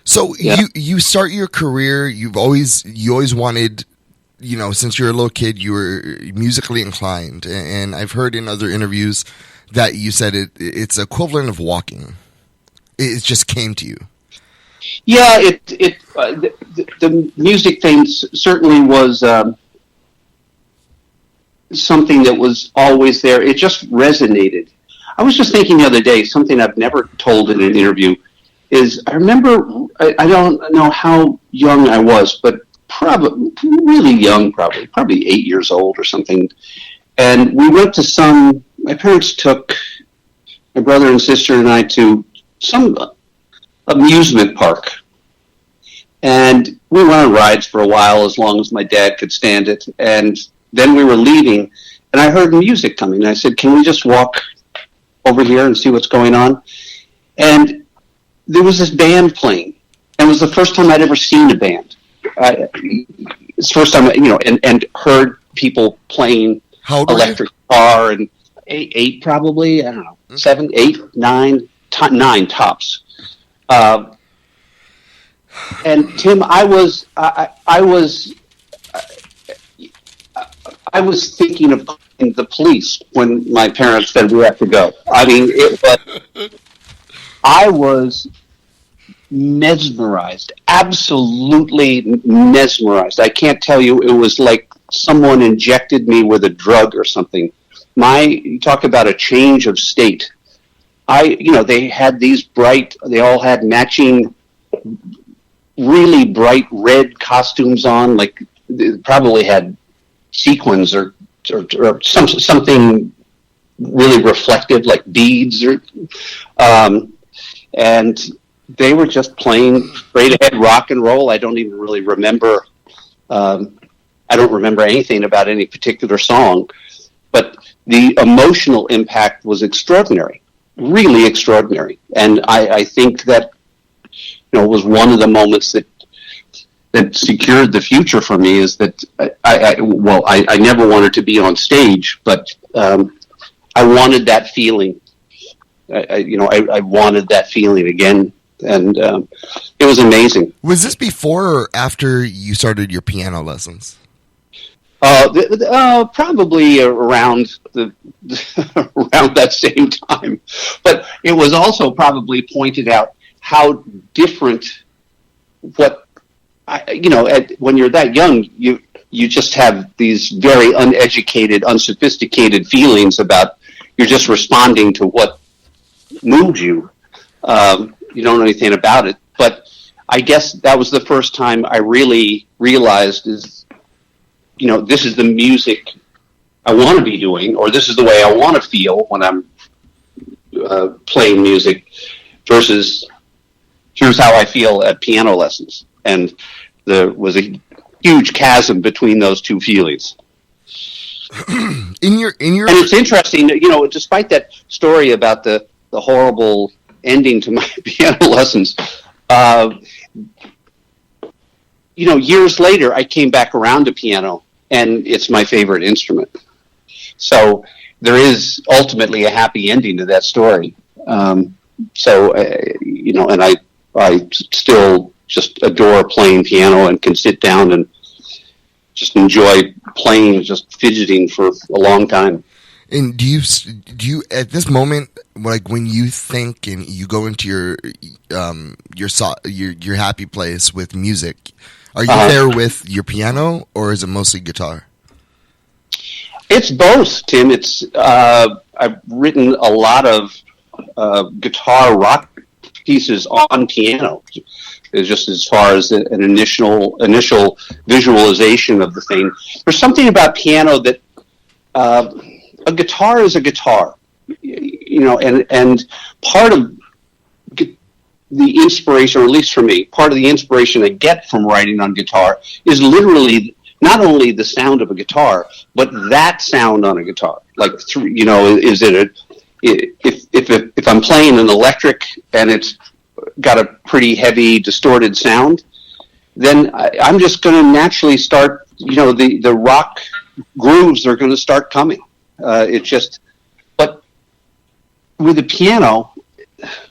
So you start your career. You always wanted, since you're a little kid, you were musically inclined, and I've heard in other interviews that you said it's equivalent of walking. It just came to you. Yeah, the music thing certainly was something that was always there. It just resonated. I was just thinking the other day, something I've never told in an interview is I remember, I don't know how young I was, but probably really young, probably 8 years old or something. And we went to my parents took my brother and sister and I to some amusement park. And we went on rides for a while, as long as my dad could stand it. And then we were leaving, and I heard music coming. And I said, "Can we just walk over here and see what's going on?" And there was this band playing. And it was the first time I'd ever seen a band. It's the first time, and heard people playing electric guitar, and eight probably, I don't know, 7, 8, 9, 9 tops. And Tim, I was thinking of calling the police when my parents said we have to go. I mean, I was mesmerized, absolutely mesmerized. I can't tell you, it was like someone injected me with a drug or something. You talk about a change of state. They had they all had matching, really bright red costumes on, like they probably had sequins or something really reflective, like beads, and they were just playing straight ahead rock and roll. I don't even really remember. I don't remember anything about any particular song, but the emotional impact was extraordinary, really extraordinary. And I think that was one of the moments that secured the future for me, is that I never wanted to be on stage, but I wanted that feeling. I wanted that feeling again, and it was amazing. Was this before or after you started your piano lessons? Probably around around that same time, but it was also probably pointed out how different when you're that young, you just have these very uneducated, unsophisticated feelings about, you're just responding to what moved you. You don't know anything about it, but I guess that was the first time I really realized this is the music I want to be doing, or this is the way I want to feel when I'm playing music, versus here's how I feel at piano lessons. And there was a huge chasm between those two feelings. And it's interesting, despite that story about the horrible ending to my piano lessons, years later I came back around to piano, and it's my favorite instrument. So there is ultimately a happy ending to that story. And I still just adore playing piano, and can sit down and just enjoy playing, just fidgeting for a long time. And do you at this moment, like when you think and you go into your happy place with music, are you there with your piano, or is it mostly guitar? It's both, Tim. I've written a lot of guitar rock pieces on piano. It's just as far as an initial visualization of the thing. There's something about piano that a guitar is a guitar, and part of the inspiration, or at least for me, part of the inspiration I get from writing on guitar is literally not only the sound of a guitar, but that sound on a guitar. Like, is it if I'm playing an electric and it's got a pretty heavy distorted sound, then I'm just going to naturally start, the rock grooves are going to start coming. But with the piano,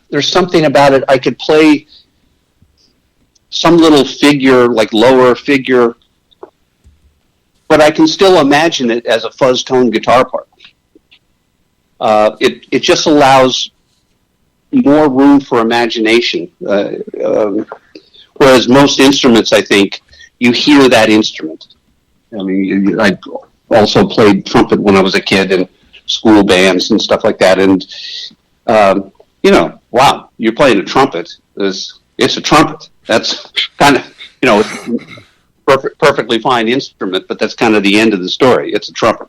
there's something about it. I could play some little figure, like lower figure, but I can still imagine it as a fuzz tone guitar part. It just allows more room for imagination. Whereas most instruments, I think, you hear that instrument. I mean, I also played trumpet when I was a kid in school bands and stuff like that. And, wow, you're playing a trumpet. It's a trumpet. That's kind of, perfectly fine instrument, but that's kind of the end of the story. It's a trumpet.